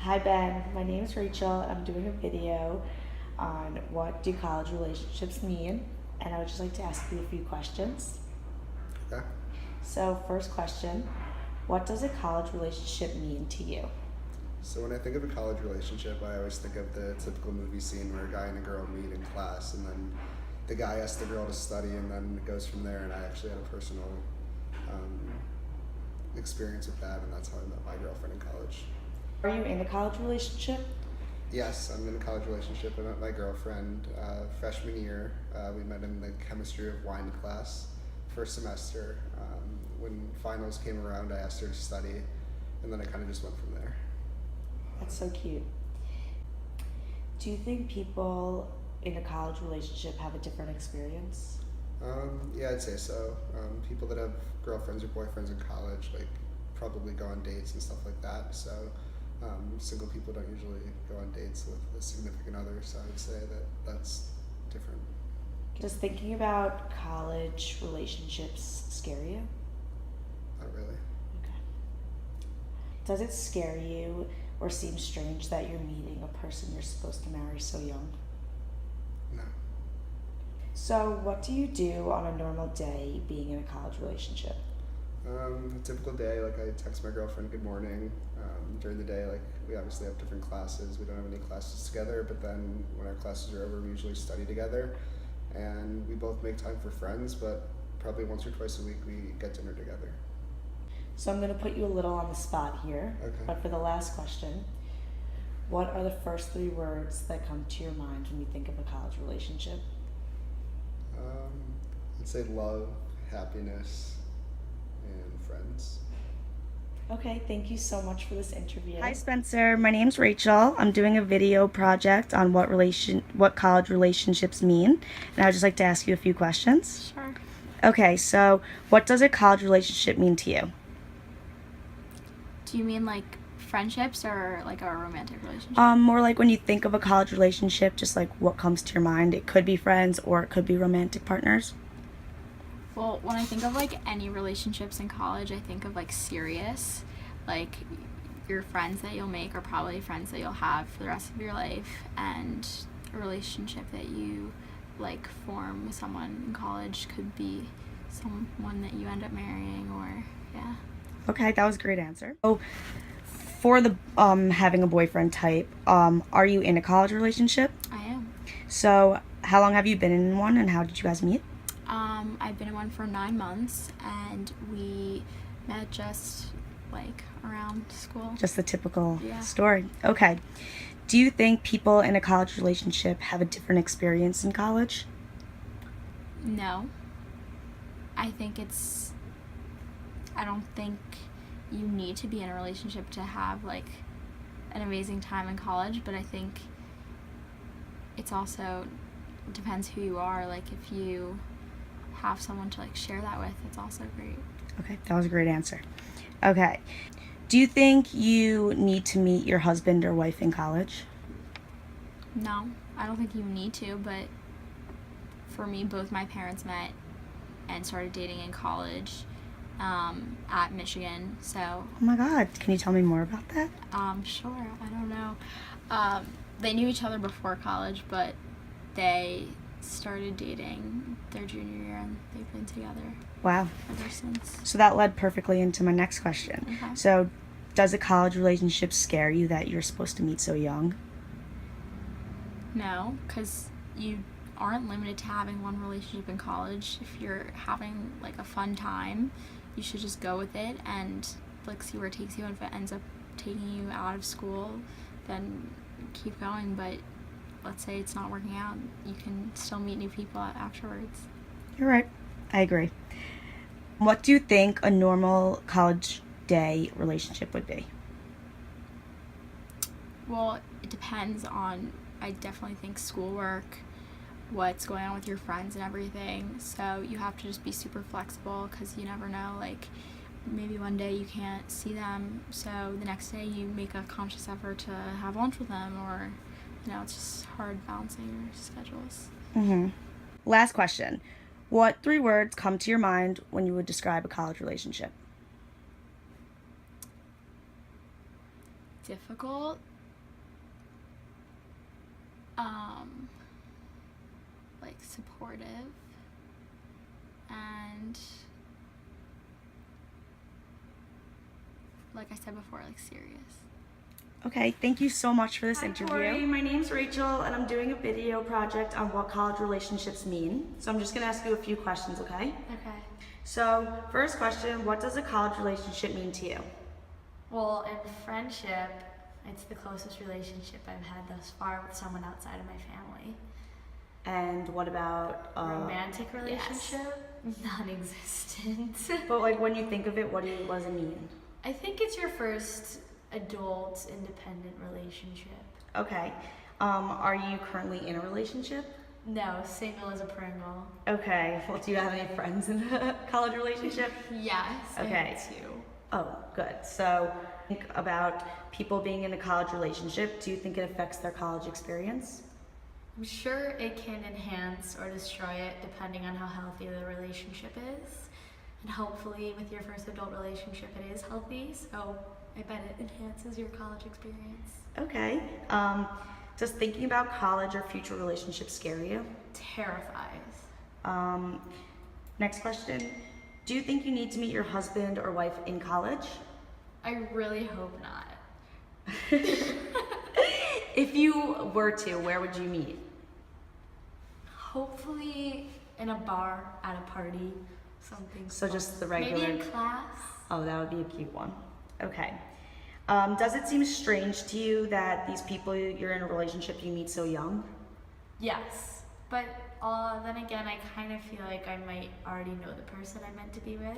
Hi Ben, my name is Rachel. I'm doing a video on what do college relationships mean, and I would just like to ask you a few questions. Okay. So, first question, what does a college relationship mean to you? So when I think of a college relationship, I always think of the typical movie scene where a guy and a girl meet in class, and then the guy asks the girl to study, and then it goes from there. And I actually had a personal um, experience with that, and that's how I met my girlfriend in college. Are you in a college relationship? Yes, I'm in a college relationship. I met my girlfriend freshman year. We met in the chemistry of wine class, first semester. When finals came around, I asked her to study, and then I kind of just went from there. That's so cute. Do you think people in a college relationship have a different experience? Yeah, I'd say so. People that have girlfriends or boyfriends in college, like, probably go on dates and stuff like that. So, single people don't usually go on dates with a significant other. So I would say that that's different. Does thinking about college relationships scare you? Not really. Okay. Does it scare you or seem strange that you're meeting a person you're supposed to marry so young? No. So, what do you do on a normal day being in a college relationship? A typical day, like, I text my girlfriend good morning. During the day, like, we obviously have different classes. We don't have any classes together, but then when our classes are over, we usually study together. And we both make time for friends, but probably once or twice a week we get dinner together. So, I'm going to put you a little on the spot here, Okay. but for the last question, what are the first three words that come to your mind when you think of a college relationship? Um, I'd say love, happiness, and friends. Okay, thank you so much for this interview. Hi Spencer, my name's Rachel. I'm doing a video project on what college relationships mean, and I'd just like to ask you a few questions. Sure. Okay, so what does a college relationship mean to you? Do you mean like friendships or like a romantic relationship? More like when you think of a college relationship, just like what comes to your mind. It could be friends or it could be romantic partners. Well, when I think of like any relationships in college, I think of like serious. Like your friends that you'll make are probably friends that you'll have for the rest of your life, and a relationship that you like form with someone in college could be someone that you end up marrying, or yeah. Okay, that was a great answer. So for the having a boyfriend type, are you in a college relationship? I am. So how long have you been in one and how did you guys meet? I've been in one for 9 months, and we met just like around school. Just the typical Yeah. story. Okay. Do you think people in a college relationship have a different experience in college? No. I don't think you need to be in a relationship to have like an amazing time in college, but I think it's also depends who you are. Like if you have someone to like share that with, it's also great. Okay, that was a great answer. Okay. Do you think you need to meet your husband or wife in college? No, I don't think you need to, but for me, both my parents met and started dating in college at Michigan. So, Oh my God, can you tell me more about that? sure, I don't know. They knew each other before college, but they started dating their junior year, and they've been together Wow. ever since. So that led perfectly into my next question. Okay. So, does a college relationship scare you that you're supposed to meet so young? No, because you aren't limited to having one relationship in college. If you're having like a fun time, you should just go with it and like see where it takes you. And if it ends up taking you out of school, then keep going. But let's say it's not working out, you can still meet new people afterwards. You're right. I agree. What do you think a normal college day relationship would be? Well, it depends on, I definitely think schoolwork, what's going on with your friends and everything. So you have to just be super flexible because you never know. Like maybe one day you can't see them, so the next day you make a conscious effort to have lunch with them, or it's just hard balancing your schedules. Mm-hmm. Last question. What three words come to your mind when you would describe a college relationship? Difficult, Like supportive and like I said before, like serious. Okay, thank you so much for this Hi, interview. Tori. My name's Rachel, and I'm doing a video project on what college relationships mean. So I'm just gonna ask you a few questions, okay? Okay. So, first question, what does a college relationship mean to you? Well, in friendship, it's the closest relationship I've had thus far with someone outside of my family. And what about Romantic yes. relationship? Non-existent. But like when you think of it, what does it mean? I think it's your first adult, independent relationship. Okay. Are you currently in a relationship? No, single as a Pringle. Okay. Well, do you have any friends in a college relationship? Yes. I Okay. have two. Oh, good. So, think about people being in a college relationship. Do you think it affects their college experience? I'm sure it can enhance or destroy it depending on how healthy the relationship is. And hopefully with your first adult relationship it is healthy, so I bet it enhances your college experience. Okay. Does thinking about college or future relationships scare you? Terrifies. Next question. Do you think you need to meet your husband or wife in college? I really hope not. If you were to, where would you meet? Hopefully in a bar, at a party, something. So just the regular. Maybe in class. Oh, that would be a cute one. Okay. Does it seem strange to you that these people you're in a relationship you meet so young? Yes, but then again, I kind of feel like I might already know the person I'm meant to be with.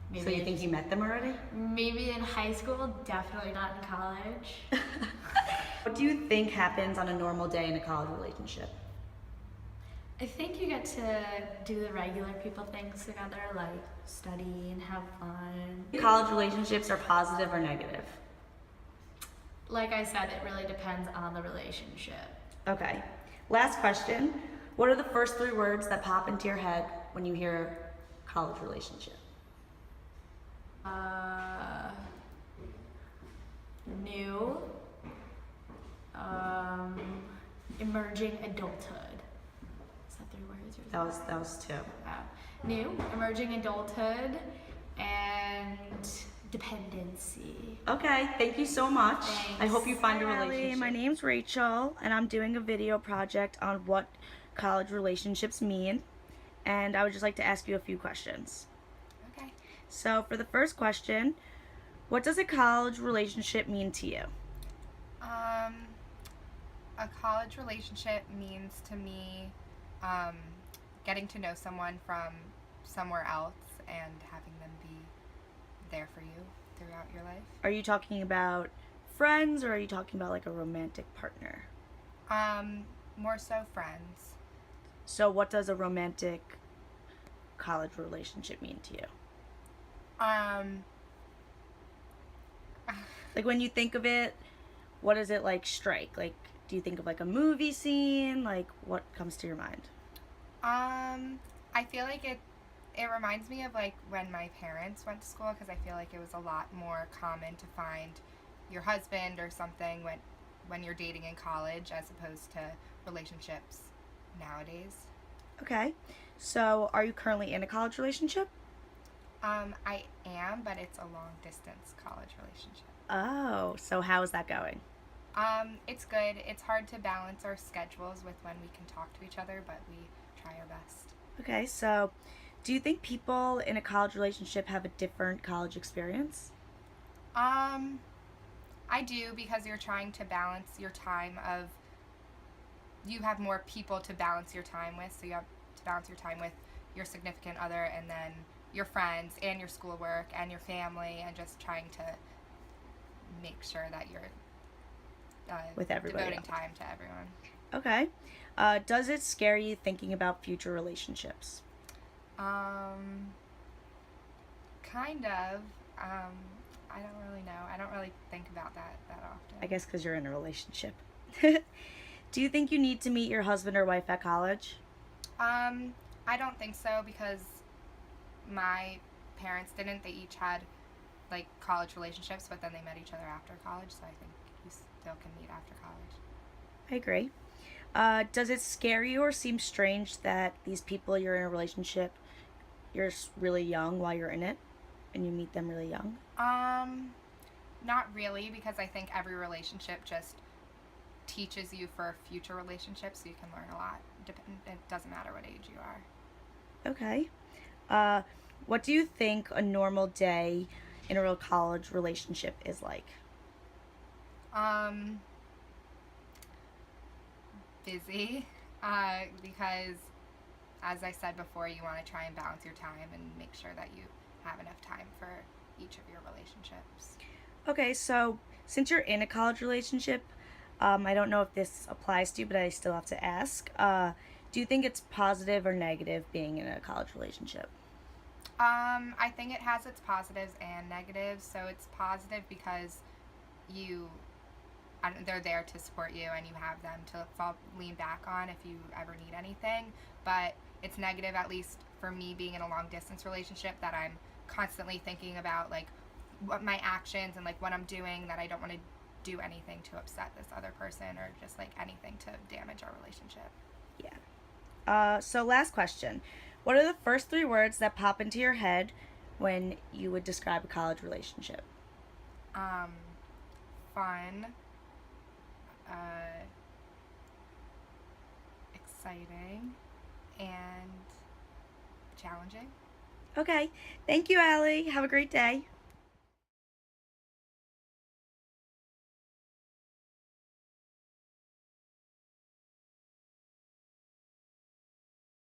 Maybe So you think you met them already? Maybe in high school, definitely not in college. What do you think happens on a normal day in a college relationship? I think you get to do the regular people things together, like study and have fun. College relationships are positive or negative? Like I said, it really depends on the relationship. Okay. Last question. What are the first 3 words that pop into your head when you hear college relationship? New, emerging adulthood. Is that 3 words? Or is That was 2. New, emerging adulthood, and dependency. Okay, thank you so much. Thanks. I hope you find a Hi, Allie. relationship. My name's Rachel, and I'm doing a video project on what college relationships mean. And I would just like to ask you a few questions. Okay. So, for the first question, what does a college relationship mean to you? A college relationship means to me getting to know someone from somewhere else and having them be there for you throughout your life. Are you talking about friends, or are you talking about like a romantic partner? More so friends. So, what does a romantic college relationship mean to you? Like when you think of it, what does it like strike? Like, do you think of like a movie scene? Like, what comes to your mind? I feel like it reminds me of like when my parents went to school, because I feel like it was a lot more common to find your husband or something when you're dating in college as opposed to relationships nowadays. Okay. So, are you currently in a college relationship? I am, but it's a long distance college relationship. Oh, so how is that going? It's good. It's hard to balance our schedules with when we can talk to each other, but we try our best. Okay, so do you think people in a college relationship have a different college experience? I do, because you're trying to balance your time of, you have more people to balance your time with, so you have to balance your time with your significant other and then your friends and your schoolwork and your family, and just trying to make sure that you're With everybody devoting else. time to everyone. Okay. Does it scare you thinking about future relationships? Kind of. I don't really know. I don't really think about that often. I guess because you're in a relationship. Do you think you need to meet your husband or wife at college? I don't think so, because my parents didn't. They each had like college relationships, but then they met each other after college, so I think you still can meet after college. I agree. Does it scare you or seem strange that these people you're in a relationship, really young while you're in it, and you meet them really young? Not really, because I think every relationship just teaches you for future relationships, so you can learn a lot. It doesn't matter what age you are. Okay. What do you think a normal day in a real college relationship is like? Busy, because as I said before, you want to try and balance your time and make sure that you have enough time for each of your relationships. Okay, so since you're in a college relationship, I don't know if this applies to you, but I still have to ask. Do you think it's positive or negative being in a college relationship? I think it has its positives and negatives. So it's positive because you, they're there to support you, and you have them to lean back on if you ever need anything. But it's negative, at least for me being in a long distance relationship, that I'm constantly thinking about like what my actions and like what I'm doing, that I don't want to do anything to upset this other person or just like anything to damage our relationship. Yeah. So last question. What are the first 3 words that pop into your head when you would describe a college relationship? Fun, exciting, and challenging. Okay. Thank you, Allie. Have a great day.